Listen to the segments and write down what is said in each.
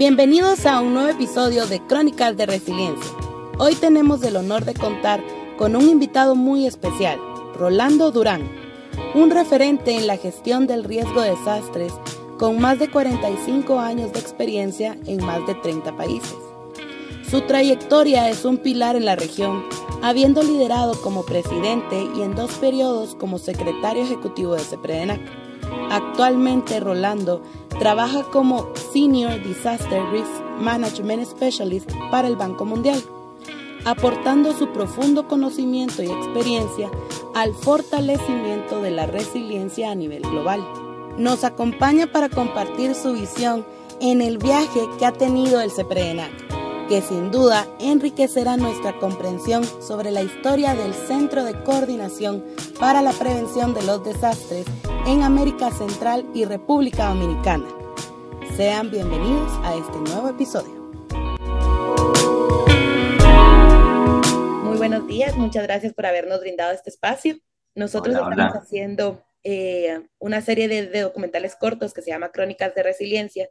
Bienvenidos a un nuevo episodio de Crónicas de Resiliencia. Hoy tenemos el honor de contar con un invitado muy especial, Rolando Durán, un referente en la gestión del riesgo de desastres con más de 45 años de experiencia en más de 30 países. Su trayectoria es un pilar en la región, habiendo liderado como presidente y en 2 periodos como secretario ejecutivo de CEPREDENAC. Actualmente Rolando trabaja como Senior Disaster Risk Management Specialist para el Banco Mundial, aportando su profundo conocimiento y experiencia al fortalecimiento de la resiliencia a nivel global. Nos acompaña para compartir su visión en el viaje que ha tenido el CEPREDENAC, que sin duda enriquecerá nuestra comprensión sobre la historia del Centro de Coordinación para la Prevención de los Desastres en América Central y República Dominicana. Sean bienvenidos a este nuevo episodio. Muy buenos días, muchas gracias por habernos brindado este espacio. Nosotros estamos haciendo una serie de documentales cortos que se llama Crónicas de Resiliencia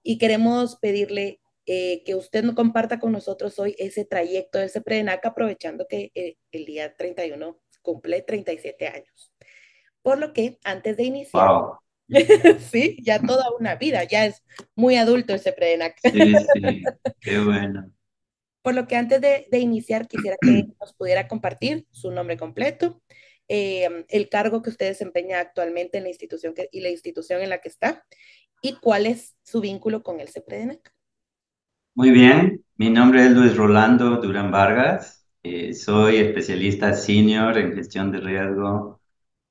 y queremos pedirle que usted nos comparta con nosotros hoy ese trayecto del CEPREDENAC, aprovechando que el día 31 cumple 37 años. Por lo que antes de iniciar, Wow. sí, ya toda una vida, ya es muy adulto el CEPREDENAC. Sí, qué bueno. Por lo que antes de iniciar quisiera que nos pudiera compartir su nombre completo, el cargo que usted desempeña actualmente en la institución y la institución en la que está, y cuál es su vínculo con el CEPREDENAC. Muy bien, mi nombre es Luis Rolando Durán Vargas. Soy especialista senior en gestión de riesgo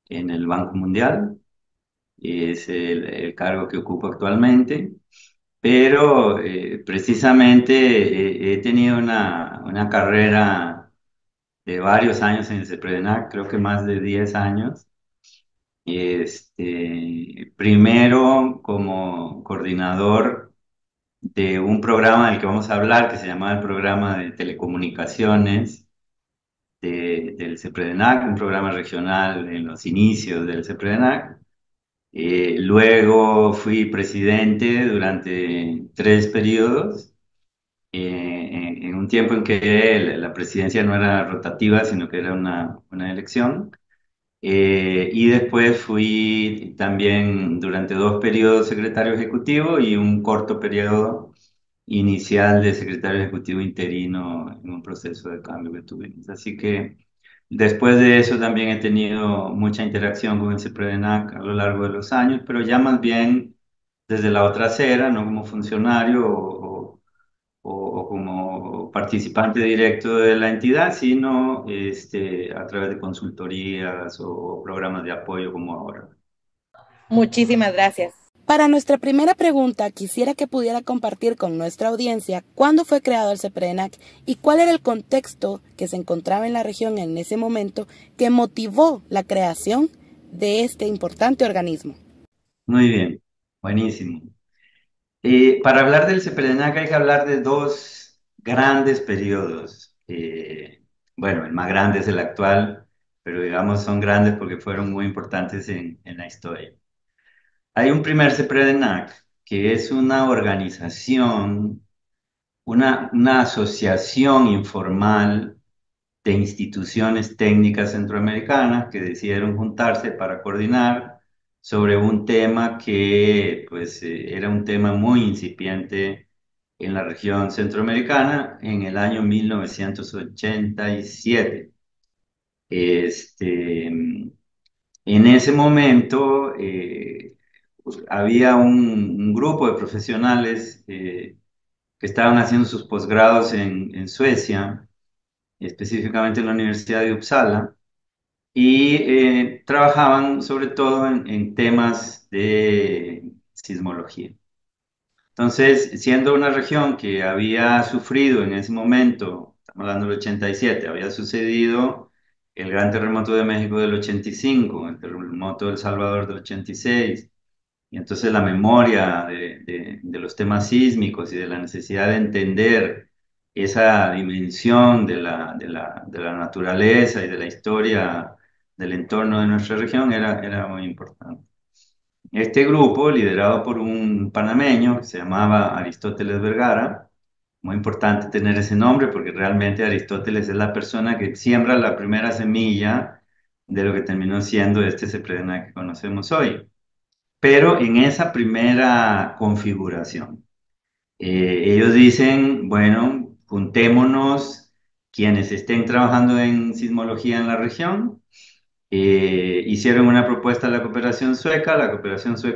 en el Banco Mundial. Es el cargo que ocupo actualmente, pero precisamente he tenido una carrera de varios años en el CEPREDENAC, creo que más de 10 años. Primero como coordinador de un programa del que vamos a hablar, que se llamaba el programa de telecomunicaciones del CEPREDENAC, un programa regional en los inicios del CEPREDENAC. Luego fui presidente durante 3 periodos, en un tiempo en que la presidencia no era rotativa, sino que era una elección. Y después fui también durante 2 periodos secretario ejecutivo y un corto periodo inicial de secretario ejecutivo interino en un proceso de cambio que tuvimos. Así que después de eso también he tenido mucha interacción con el CEPREDENAC a lo largo de los años, pero ya más bien desde la otra acera, no como funcionario o como participante directo de la entidad, sino a través de consultorías o programas de apoyo como ahora. Muchísimas gracias. Para nuestra primera pregunta, quisiera que pudiera compartir con nuestra audiencia cuándo fue creado el CEPREDENAC y cuál era el contexto que se encontraba en la región en ese momento que motivó la creación de este importante organismo. Muy bien, buenísimo. Para hablar del CEPREDENAC hay que hablar de 2 grandes periodos. Bueno, el más grande es el actual, pero digamos son grandes porque fueron muy importantes en la historia. Hay un primer CEPREDENAC que es una organización, una asociación informal de instituciones técnicas centroamericanas que decidieron juntarse para coordinar sobre un tema que pues era un tema muy incipiente en la región centroamericana en el año 1987. En ese momento pues, había un grupo de profesionales que estaban haciendo sus posgrados en Suecia, específicamente en la Universidad de Uppsala, y trabajaban sobre todo en temas de sismología. Entonces, siendo una región que había sufrido en ese momento, estamos hablando del 87, había sucedido el gran terremoto de México del 85, el terremoto de El Salvador del 86, y entonces la memoria de los temas sísmicos y de la necesidad de entender esa dimensión de la naturaleza y de la historia del entorno de nuestra región era muy importante. Este grupo, liderado por un panameño que se llamaba Aristóteles Vergara, muy importante tener ese nombre porque realmente Aristóteles es la persona que siembra la primera semilla de lo que terminó siendo este Sepredena que conocemos hoy. Pero en esa primera configuración, ellos dicen, bueno, juntémonos quienes estén trabajando en sismología en la región. Hicieron una propuesta a la cooperación sueca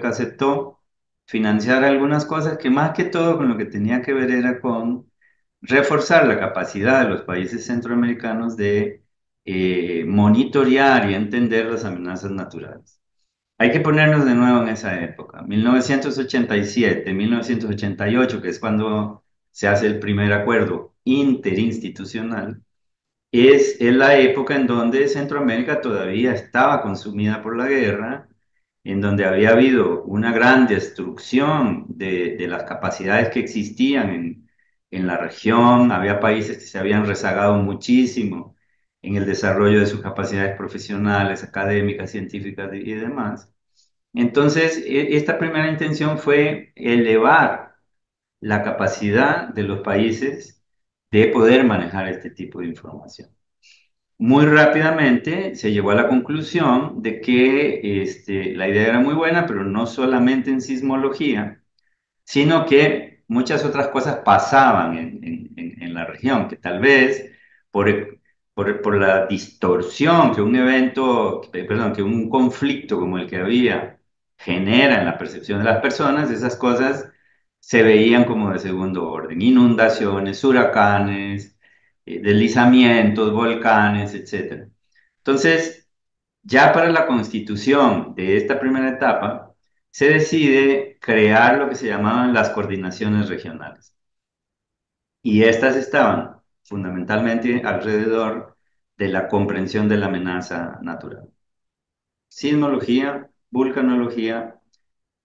aceptó financiar algunas cosas que más que todo con lo que tenía que ver era con reforzar la capacidad de los países centroamericanos de monitorear y entender las amenazas naturales. Hay que ponernos de nuevo en esa época, 1987, 1988, que es cuando se hace el primer acuerdo interinstitucional. Es la época en donde Centroamérica todavía estaba consumida por la guerra, en donde había habido una gran destrucción de las capacidades que existían en la región, había países que se habían rezagado muchísimo en el desarrollo de sus capacidades profesionales, académicas, científicas y demás. Entonces, esta primera intención fue elevar la capacidad de los países de poder manejar este tipo de información. Muy rápidamente se llegó a la conclusión de que la idea era muy buena, pero no solamente en sismología, sino que muchas otras cosas pasaban en la región, que tal vez por, por la distorsión que un evento, perdón, que un conflicto como el que había genera en la percepción de las personas, esas cosas se veían como de segundo orden, inundaciones, huracanes, deslizamientos, volcanes, etcétera. Entonces, ya para la constitución de esta primera etapa, se decide crear lo que se llamaban las coordinaciones regionales. Y estas estaban fundamentalmente alrededor de la comprensión de la amenaza natural. Sismología, vulcanología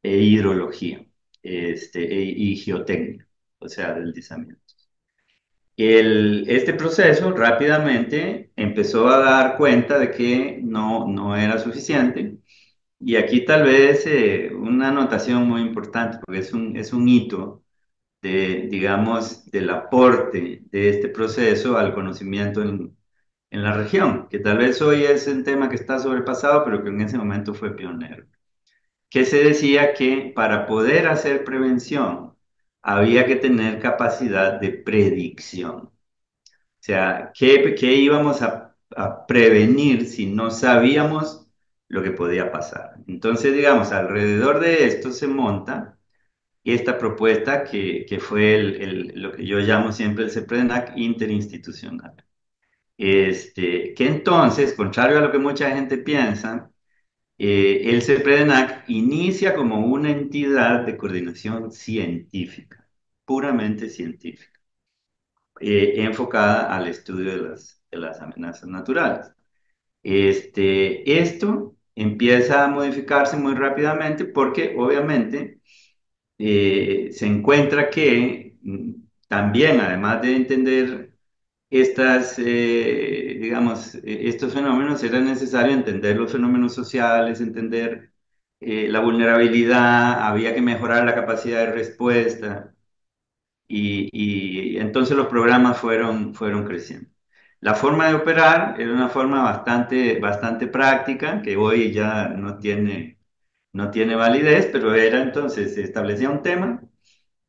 e hidrología y geotecnia, o sea, deslizamiento. Este proceso rápidamente empezó a dar cuenta de que no era suficiente. Y aquí tal vez una anotación muy importante, porque es un hito de, digamos, del aporte de este proceso al conocimiento en la región, que tal vez hoy es un tema que está sobrepasado, pero que en ese momento fue pionero. Que se decía que para poder hacer prevención había que tener capacidad de predicción. O sea, ¿qué íbamos a prevenir si no sabíamos lo que podía pasar? Entonces, digamos, alrededor de esto se monta esta propuesta que fue lo que yo llamo siempre el CEPRENAC interinstitucional. Que entonces, contrario a lo que mucha gente piensa, el CEPRENAC inicia como una entidad de coordinación científica, puramente científica, enfocada al estudio de las amenazas naturales. Esto empieza a modificarse muy rápidamente porque obviamente se encuentra que también, además de entender estos fenómenos, era necesario entender los fenómenos sociales, entender la vulnerabilidad, había que mejorar la capacidad de respuesta y entonces los programas fueron creciendo. La forma de operar era una forma bastante práctica, que hoy ya no tiene validez, pero era entonces, se establecía un tema,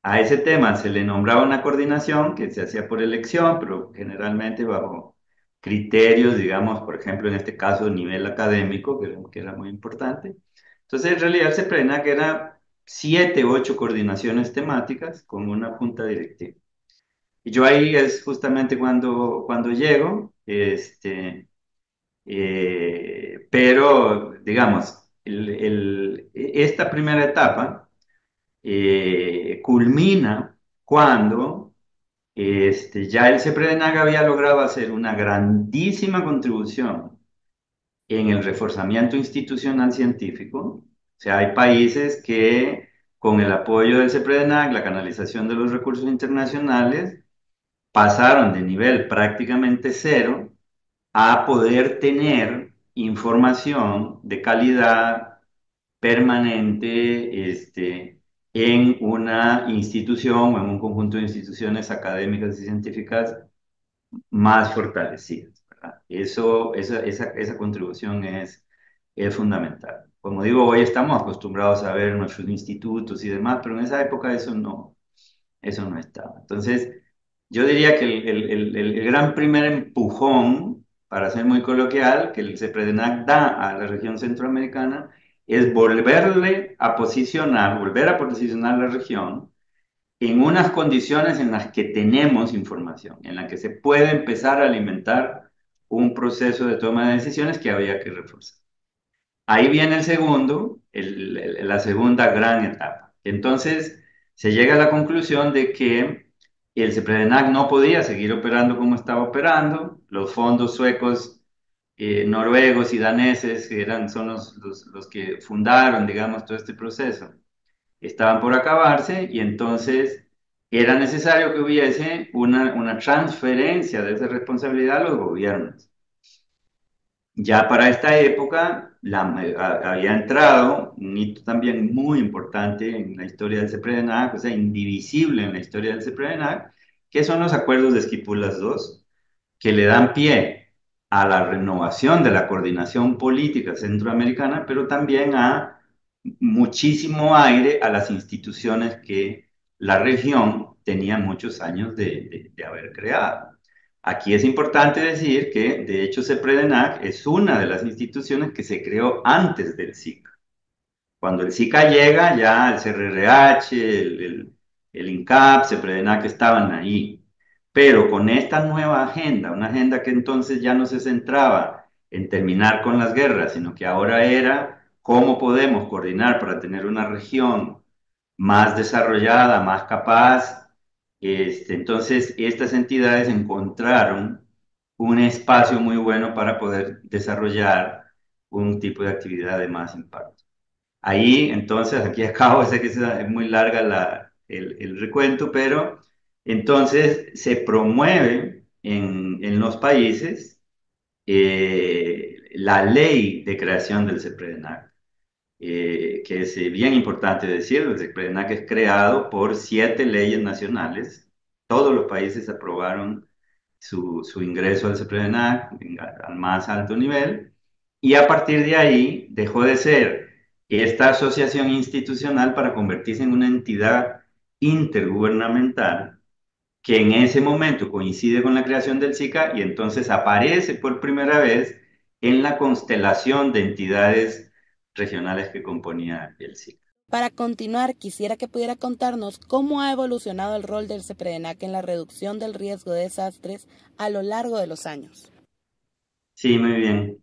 a ese tema se le nombraba una coordinación que se hacía por elección, pero generalmente bajo criterios, digamos, por ejemplo, en este caso, nivel académico, que era muy importante. Entonces, en realidad se prena que era 7, 8 coordinaciones temáticas con una junta directiva. Y yo ahí es justamente cuando llego, pero digamos, esta primera etapa culmina cuando ya el CEPRENAG había logrado hacer una grandísima contribución en el reforzamiento institucional científico. O sea, hay países que con el apoyo del CEPRENAG, la canalización de los recursos internacionales, pasaron de nivel prácticamente cero a poder tener información de calidad permanente en una institución o en un conjunto de instituciones académicas y científicas más fortalecidas, ¿verdad? Esa contribución es fundamental. Como digo, hoy estamos acostumbrados a ver nuestros institutos y demás, pero en esa época eso no estaba. Entonces, yo diría que el gran primer empujón, para ser muy coloquial, que el CEPREDENAC da a la región centroamericana es volver a posicionar la región en unas condiciones en las que tenemos información, en las que se puede empezar a alimentar un proceso de toma de decisiones que había que reforzar. Ahí viene la segunda gran etapa. Entonces, se llega a la conclusión de que el CEPREDENAC no podía seguir operando como estaba operando. Los fondos suecos, noruegos y daneses, son los que fundaron, digamos, todo este proceso, estaban por acabarse y entonces era necesario que hubiese una transferencia de esa responsabilidad a los gobiernos. Ya para esta época había entrado un hito también muy importante en la historia del CEPREDENAC, o sea, indivisible en la historia del CEPREDENAC, que son los acuerdos de Esquipulas II, que le dan pie a la renovación de la coordinación política centroamericana, pero también a muchísimo aire a las instituciones que la región tenía muchos años de haber creado. Aquí es importante decir que, de hecho, CEPREDENAC es una de las instituciones que se creó antes del SICA. Cuando el SICA llega, ya el CRRH, el INCAP, CEPREDENAC estaban ahí. Pero con esta nueva agenda, una agenda que entonces ya no se centraba en terminar con las guerras, sino que ahora era cómo podemos coordinar para tener una región más desarrollada, más capaz. Entonces, estas entidades encontraron un espacio muy bueno para poder desarrollar un tipo de actividad de más impacto. Ahí, entonces, aquí acabo, sé que es muy larga el recuento, pero entonces se promueve en los países la ley de creación del CEPREDENAC, que es bien importante decirlo. El CEPREDENAC es creado por 7 leyes nacionales. Todos los países aprobaron su ingreso al CEPREDENAC al más alto nivel, y a partir de ahí dejó de ser esta asociación institucional para convertirse en una entidad intergubernamental que en ese momento coincide con la creación del SICA y entonces aparece por primera vez en la constelación de entidades regionales que componía el SICA. Para continuar, quisiera que pudiera contarnos cómo ha evolucionado el rol del CEPREDENAC en la reducción del riesgo de desastres a lo largo de los años. Sí, muy bien.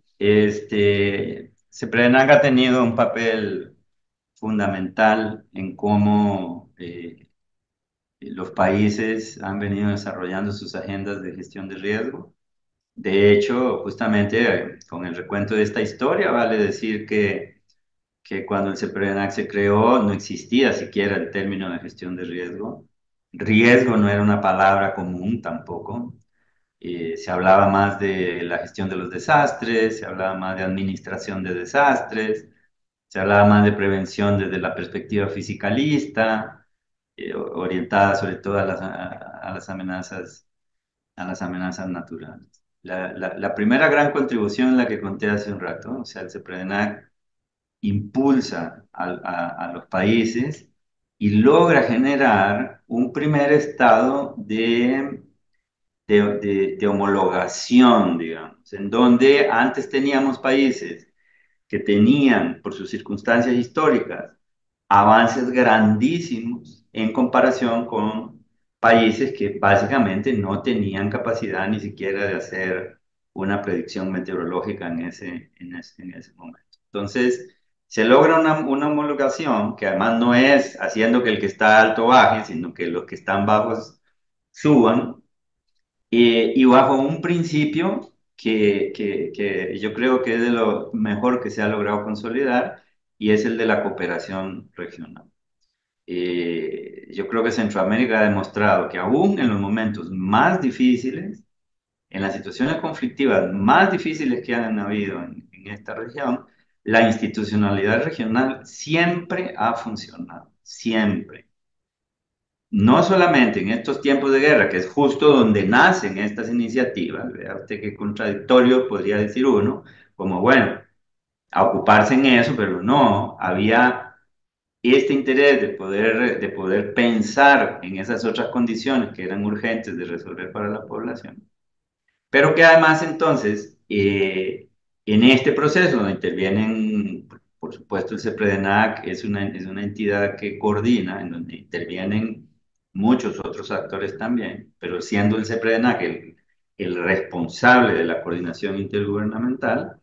CEPREDENAC ha tenido un papel fundamental en cómo los países han venido desarrollando sus agendas de gestión de riesgo. De hecho, justamente con el recuento de esta historia, vale decir que cuando el CEPRENAC se creó no existía siquiera el término de gestión de riesgo. Riesgo no era una palabra común tampoco. Se hablaba más de la gestión de los desastres, se hablaba más de administración de desastres, se hablaba más de prevención desde la perspectiva fisicalista, orientada sobre todo a las amenazas naturales. La primera gran contribución, la que conté hace un rato, o sea, el CEPREDENAC impulsa a los países y logra generar un primer estado de homologación, digamos, en donde antes teníamos países que tenían, por sus circunstancias históricas, avances grandísimos en comparación con países que básicamente no tenían capacidad ni siquiera de hacer una predicción meteorológica en ese momento. Entonces, se logra una homologación que además no es haciendo que el que está alto baje, sino que los que están bajos suban, y bajo un principio que yo creo que es de lo mejor que se ha logrado consolidar, y es el de la cooperación regional. Yo creo que Centroamérica ha demostrado que aún en los momentos más difíciles, en las situaciones conflictivas más difíciles que han habido en esta región, la institucionalidad regional siempre ha funcionado, siempre. No solamente en estos tiempos de guerra, que es justo donde nacen estas iniciativas, vea usted qué contradictorio podría decir uno, como bueno, a ocuparse en eso, pero no, había este interés de poder pensar en esas otras condiciones que eran urgentes de resolver para la población. Pero que además entonces, en este proceso donde intervienen, por supuesto, el CEPREDENAC es una entidad que coordina, en donde intervienen muchos otros actores también, pero siendo el CEPREDENAC el responsable de la coordinación intergubernamental,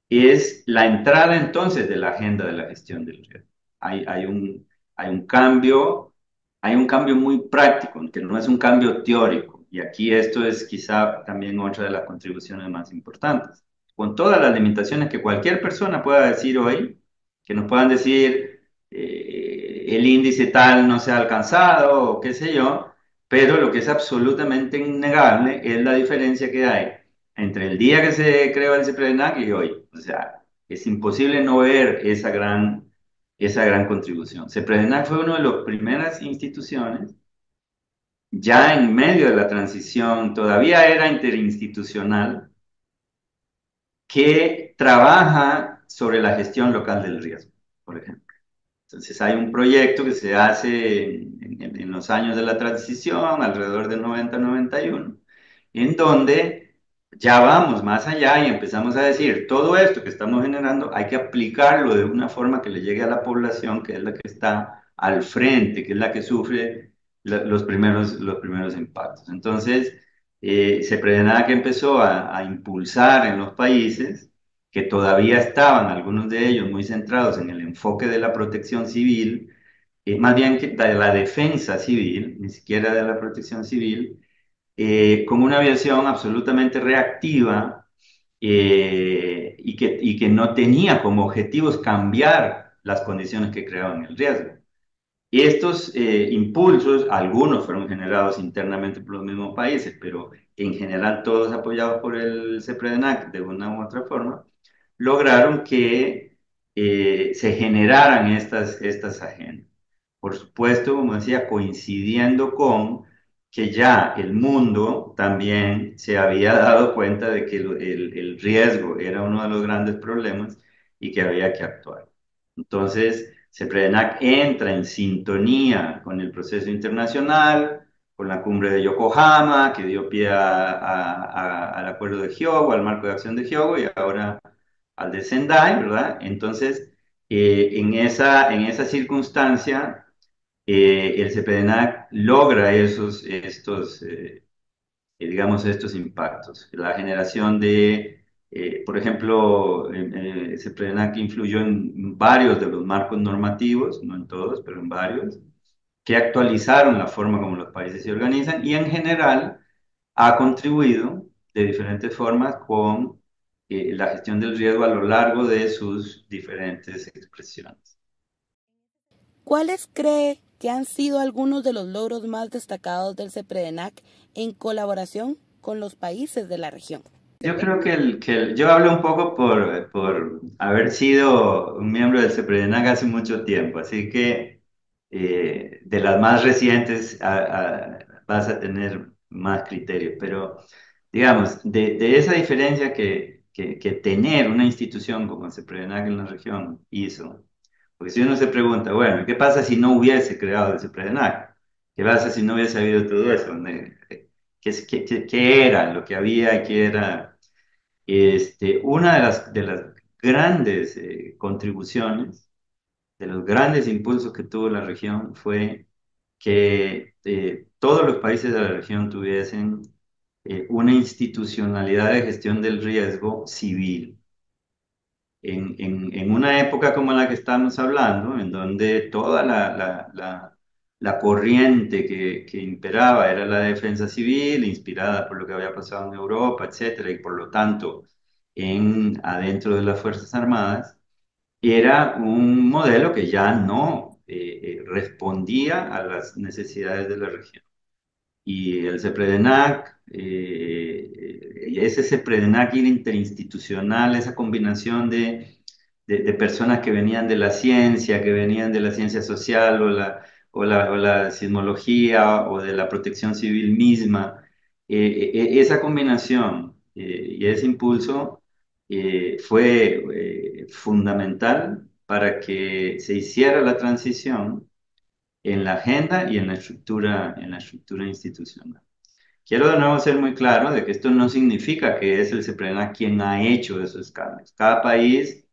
es la entrada entonces de la agenda de la gestión del riesgo. Hay, hay un, hay un cambio, hay un cambio muy práctico, que no es un cambio teórico. Y aquí esto es quizá también otra de las contribuciones más importantes. Con todas las limitaciones que cualquier persona pueda decir hoy, que nos puedan decir el índice tal no se ha alcanzado o qué sé yo, pero lo que es absolutamente innegable es la diferencia que hay entre el día que se creó el CEPRENAC y hoy. O sea, es imposible no ver esa gran contribución. CEPRENAC fue una de las primeras instituciones, ya en medio de la transición, todavía era interinstitucional, que trabaja sobre la gestión local del riesgo, por ejemplo. Entonces hay un proyecto que se hace en los años de la transición, alrededor del 90-91, en donde ya vamos más allá y empezamos a decir, todo esto que estamos generando hay que aplicarlo de una forma que le llegue a la población, que es la que está al frente, que es la que sufre los primeros impactos. Entonces, se prevenía que empezó a impulsar en los países que todavía estaban, algunos de ellos, muy centrados en el enfoque de la protección civil, más bien que de la defensa civil, ni siquiera de la protección civil, con una visión absolutamente reactiva y que no tenía como objetivos cambiar las condiciones que creaban el riesgo. Y estos impulsos, algunos fueron generados internamente por los mismos países, pero en general todos apoyados por el CEPREDENAC de una u otra forma, lograron que se generaran estas agendas. Por supuesto, como decía, coincidiendo con que ya el mundo también se había dado cuenta de que el riesgo era uno de los grandes problemas y que había que actuar. Entonces, CEPREDENAC entra en sintonía con el proceso internacional, con la cumbre de Yokohama, que dio pie al acuerdo de Hyogo, al marco de acción de Hyogo, y ahora al de Sendai, ¿verdad? Entonces, en esa circunstancia, el CEPREDENAC logra digamos, estos impactos. La generación por ejemplo, CEPRENAC influyó en varios de los marcos normativos, no en todos, pero en varios, que actualizaron la forma como los países se organizan y en general ha contribuido de diferentes formas con la gestión del riesgo a lo largo de sus diferentes expresiones. ¿Cuáles cree que han sido algunos de los logros más destacados del CEPREDENAC en colaboración con los países de la región? Yo creo yo hablo un poco por haber sido un miembro del CEPREDENAC hace mucho tiempo, así que de las más recientes vas a tener más criterio, pero digamos, de esa diferencia que tener una institución como el CEPREDENAC en la región hizo, porque si uno se pregunta, bueno, ¿qué pasa si no hubiese creado el CEPREDENAC? ¿Qué pasa si no hubiese habido todo eso? ¿Qué era lo que había? ¿Qué era? Una de las grandes contribuciones, de los grandes impulsos que tuvo la región fue que todos los países de la región tuviesen una institucionalidad de gestión del riesgo civil en una época como la que estamos hablando, en donde toda la corriente que imperaba era la defensa civil, inspirada por lo que había pasado en Europa, etcétera, y por lo tanto adentro de las Fuerzas Armadas, era un modelo que ya no respondía a las necesidades de la región. Y el CEPREDENAC, ese CEPREDENAC interinstitucional, esa combinación de personas que venían de la ciencia, que venían de la ciencia social o la sismología o de la protección civil misma. Esa combinación y ese impulso fue fundamental para que se hiciera la transición en la agenda y en la estructura institucional. Quiero de nuevo ser muy claro de que esto no significa que es el CEPRENA quien ha hecho esos cambios. Cada país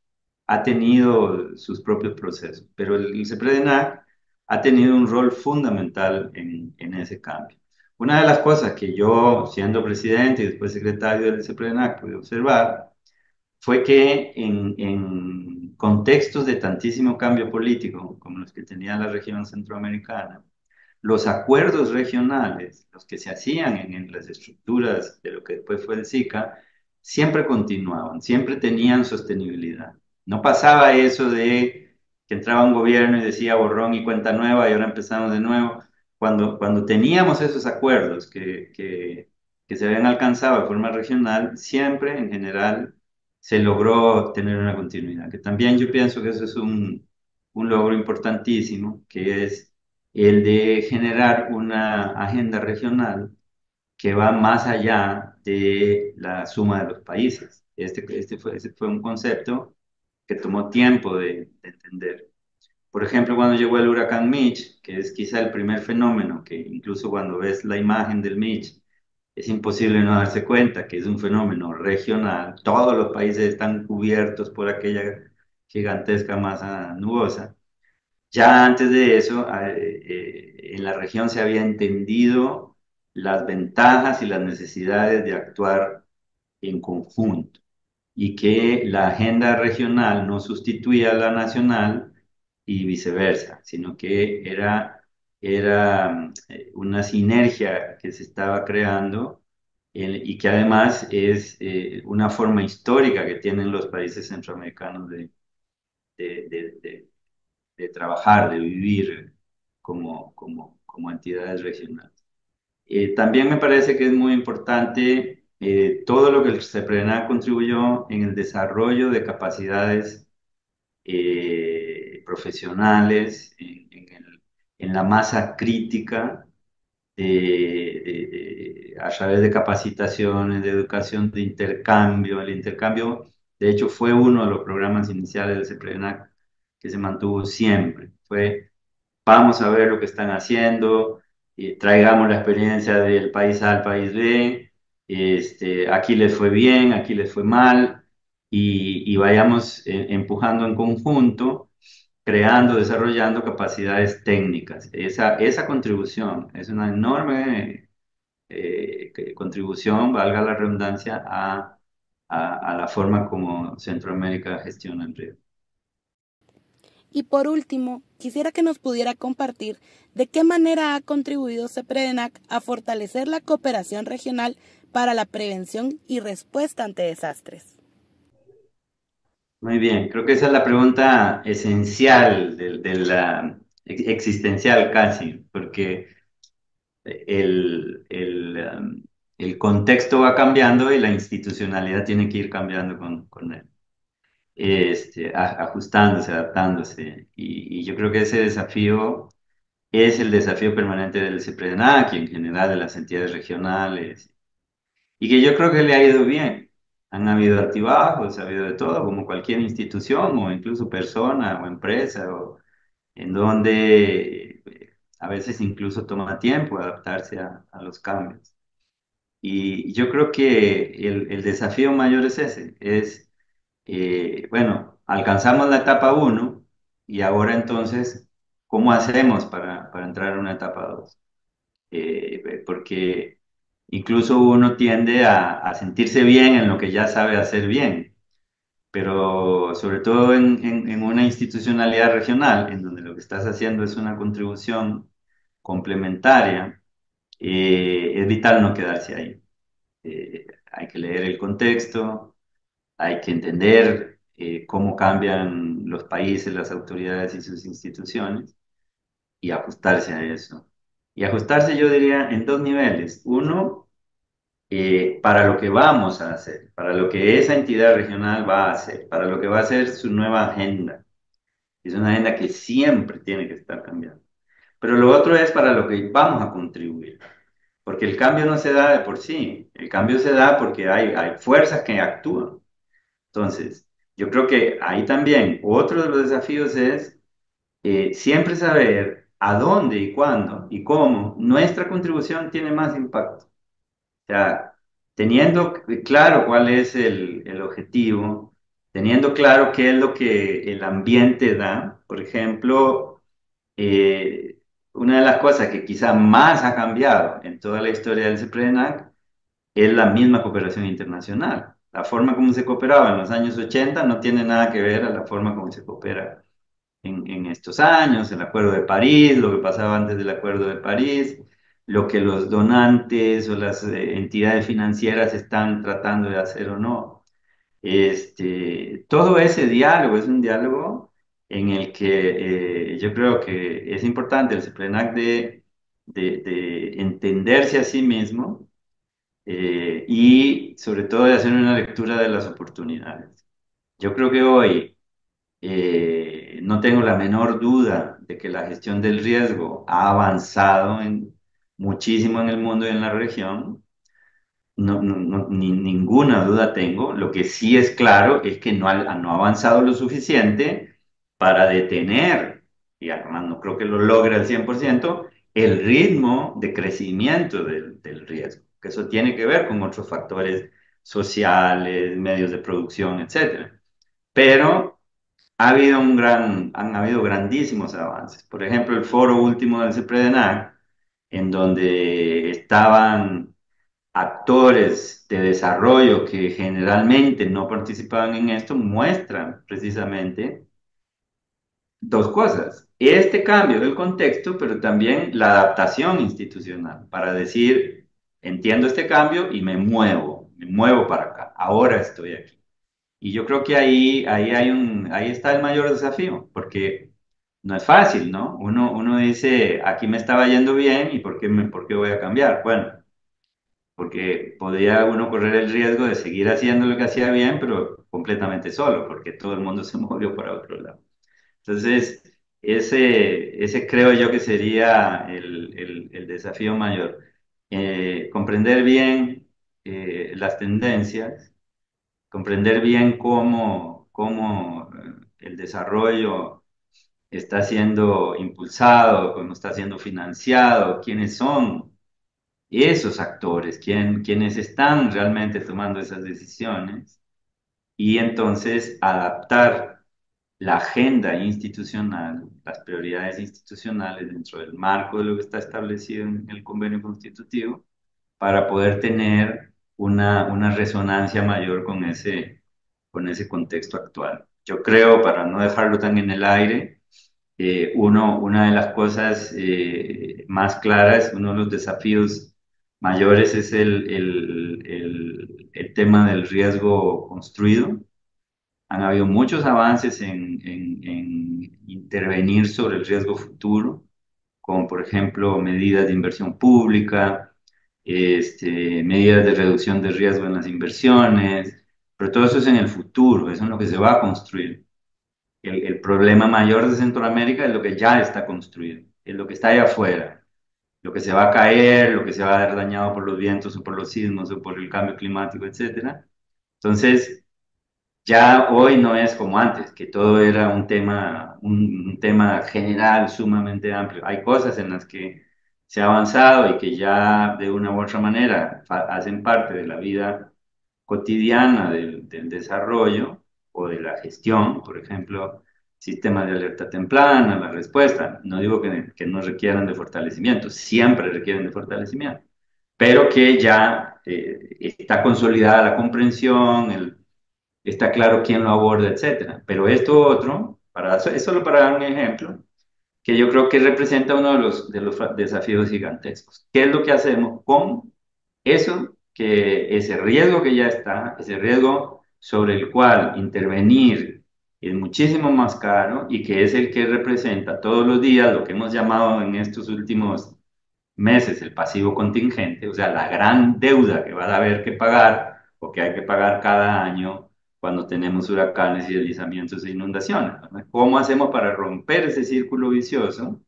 ha tenido sus propios procesos, pero el CEPRENAC ha tenido un rol fundamental en ese cambio. Una de las cosas que yo, siendo presidente y después secretario del CEPRENAC, pude observar fue que en contextos de tantísimo cambio político como los que tenía la región centroamericana, los acuerdos regionales, los que se hacían en las estructuras de lo que después fue el SICA, siempre continuaban, siempre tenían sostenibilidad. No pasaba eso de que entraba un gobierno y decía borrón y cuenta nueva y ahora empezamos de nuevo. Cuando teníamos esos acuerdos que se habían alcanzado de forma regional, siempre en general se logró tener una continuidad, que también yo pienso que eso es un logro importantísimo, que es el de generar una agenda regional que va más allá de la suma de los países. Este fue un concepto que tomó tiempo de entender. Por ejemplo, cuando llegó el huracán Mitch, que es quizá el primer fenómeno, que incluso cuando ves la imagen del Mitch, es imposible no darse cuenta que es un fenómeno regional. Todos los países están cubiertos por aquella gigantesca masa nubosa. Ya antes de eso, en la región se había entendido las ventajas y las necesidades de actuar en conjunto y que la agenda regional no sustituía a la nacional y viceversa, sino que era una sinergia que se estaba creando y que además es una forma histórica que tienen los países centroamericanos de, de- de- de trabajar, de vivir como entidades regionales. También me parece que es muy importante todo lo que el CEPRENA contribuyó en el desarrollo de capacidades profesionales, en la masa crítica, a través de capacitaciones, de educación, de intercambio. El intercambio, de hecho, fue uno de los programas iniciales del CEPRENA que se mantuvo siempre. Fue vamos a ver lo que están haciendo, traigamos la experiencia del país A al país B, aquí les fue bien, aquí les fue mal, y vayamos empujando en conjunto, creando, desarrollando capacidades técnicas. Esa contribución es una enorme contribución, valga la redundancia, a la forma como Centroamérica gestiona el riesgo. Y por último, quisiera que nos pudiera compartir de qué manera ha contribuido CEPREDENAC a fortalecer la cooperación regional para la prevención y respuesta ante desastres. Muy bien, creo que esa es la pregunta esencial de la existencial casi, porque el contexto va cambiando y la institucionalidad tiene que ir cambiando con él, ajustándose, adaptándose. Y yo creo que ese desafío es el desafío permanente del CEPRENAC y en general de las entidades regionales, y que yo creo que le ha ido bien. Han habido altibajos, ha habido de todo, como cualquier institución o incluso persona o empresa, en donde a veces incluso toma tiempo adaptarse a los cambios. Y yo creo que el desafío mayor es ese, bueno, alcanzamos la etapa uno y ahora entonces, ¿cómo hacemos para entrar a una etapa 2? Porque incluso uno tiende a sentirse bien en lo que ya sabe hacer bien, pero sobre todo en una institucionalidad regional, en donde lo que estás haciendo es una contribución complementaria, es vital no quedarse ahí. Hay que leer el contexto, hay que entender cómo cambian los países, las autoridades y sus instituciones y ajustarse a eso. Y ajustarse, yo diría, en dos niveles. Uno, para lo que vamos a hacer, para lo que esa entidad regional va a hacer, para lo que va a ser su nueva agenda. Es una agenda que siempre tiene que estar cambiando. Pero lo otro es para lo que vamos a contribuir, porque el cambio no se da de por sí, el cambio se da porque hay fuerzas que actúan. Entonces, yo creo que ahí también otro de los desafíos es siempre saber a dónde y cuándo y cómo nuestra contribución tiene más impacto. O sea, teniendo claro cuál es el objetivo, teniendo claro qué es lo que el ambiente da, por ejemplo, una de las cosas que quizá más ha cambiado en toda la historia del CEPRENAC es la misma cooperación internacional. La forma como se cooperaba en los años 80 no tiene nada que ver a la forma como se coopera en estos años, el Acuerdo de París, lo que pasaba antes del Acuerdo de París, lo que los donantes o las entidades financieras están tratando de hacer o no. Todo ese diálogo es un diálogo en el que yo creo que es importante el CEPRENAC de entenderse a sí mismo y sobre todo de hacer una lectura de las oportunidades. Yo creo que hoy no tengo la menor duda de que la gestión del riesgo ha avanzado muchísimo en el mundo y en la región. Ninguna duda tengo. Lo que sí es claro es que no ha avanzado lo suficiente para detener, y además no creo que lo logre al 100%, el ritmo de crecimiento del riesgo, que eso tiene que ver con otros factores sociales, medios de producción, etcétera. Pero han habido grandísimos avances. Por ejemplo, el foro último del CEPREDENAC, en donde estaban actores de desarrollo que generalmente no participaban en esto, muestran precisamente dos cosas. Este cambio del contexto, pero también la adaptación institucional para decir, entiendo este cambio y me muevo para acá, ahora estoy aquí. Y yo creo que ahí está el mayor desafío, porque no es fácil, ¿no? Uno dice, aquí me estaba yendo bien y ¿por qué voy a cambiar? Bueno, porque podría uno correr el riesgo de seguir haciendo lo que hacía bien, pero completamente solo, porque todo el mundo se movió para otro lado. Entonces, ese creo yo que sería el desafío mayor. Comprender bien las tendencias, comprender bien cómo el desarrollo está siendo impulsado, cómo está siendo financiado, quiénes son esos actores, quienes están realmente tomando esas decisiones, y entonces adaptar la agenda institucional, las prioridades institucionales dentro del marco de lo que está establecido en el convenio constitutivo, para poder tener una resonancia mayor con ese contexto actual. Yo creo, para no dejarlo tan en el aire, una de las cosas más claras, uno de los desafíos mayores es el tema del riesgo construido. Han habido muchos avances en intervenir sobre el riesgo futuro, como por ejemplo medidas de inversión pública, medidas de reducción de riesgo en las inversiones, pero todo eso es en el futuro, eso es en lo que se va a construir. El problema mayor de Centroamérica es lo que ya está construido, es lo que está allá afuera, lo que se va a caer, lo que se va a ver dañado por los vientos o por los sismos o por el cambio climático, etcétera. Entonces, ya hoy no es como antes, que todo era un tema general sumamente amplio. Hay cosas en las que se ha avanzado y que ya de una u otra manera hacen parte de la vida cotidiana del desarrollo o de la gestión, por ejemplo, sistemas de alerta temprana, la respuesta. No digo que no requieran de fortalecimiento, siempre requieren de fortalecimiento, pero que ya está consolidada la comprensión, está claro quién lo aborda, etcétera. Pero esto otro, es solo para dar un ejemplo, que yo creo que representa uno de los desafíos gigantescos. ¿Qué es lo que hacemos con eso? Que ese riesgo que ya está, ese riesgo sobre el cual intervenir es muchísimo más caro y que es el que representa todos los días lo que hemos llamado en estos últimos meses el pasivo contingente, o sea, la gran deuda que va a haber que pagar o que hay que pagar cada año cuando tenemos huracanes y deslizamientos e inundaciones, ¿no? ¿Cómo hacemos para romper ese círculo vicioso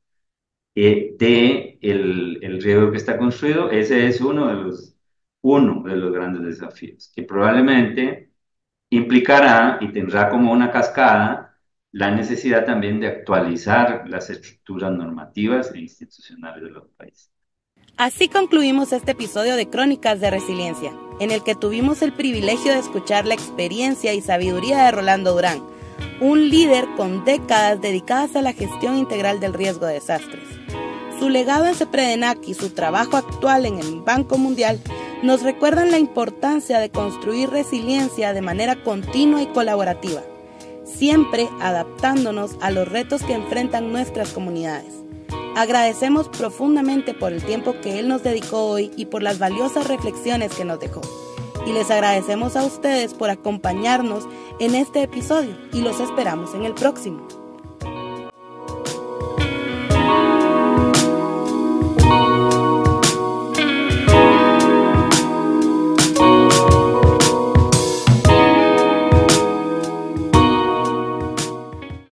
de el riesgo que está construido? Ese es uno de los grandes desafíos, que probablemente implicará y tendrá como una cascada la necesidad también de actualizar las estructuras normativas e institucionales de los países. Así concluimos este episodio de Crónicas de Resiliencia, en el que tuvimos el privilegio de escuchar la experiencia y sabiduría de Rolando Durán, un líder con décadas dedicadas a la gestión integral del riesgo de desastres. Su legado en CEPREDENAC y su trabajo actual en el Banco Mundial nos recuerdan la importancia de construir resiliencia de manera continua y colaborativa, siempre adaptándonos a los retos que enfrentan nuestras comunidades. Agradecemos profundamente por el tiempo que él nos dedicó hoy y por las valiosas reflexiones que nos dejó. Y les agradecemos a ustedes por acompañarnos en este episodio y los esperamos en el próximo.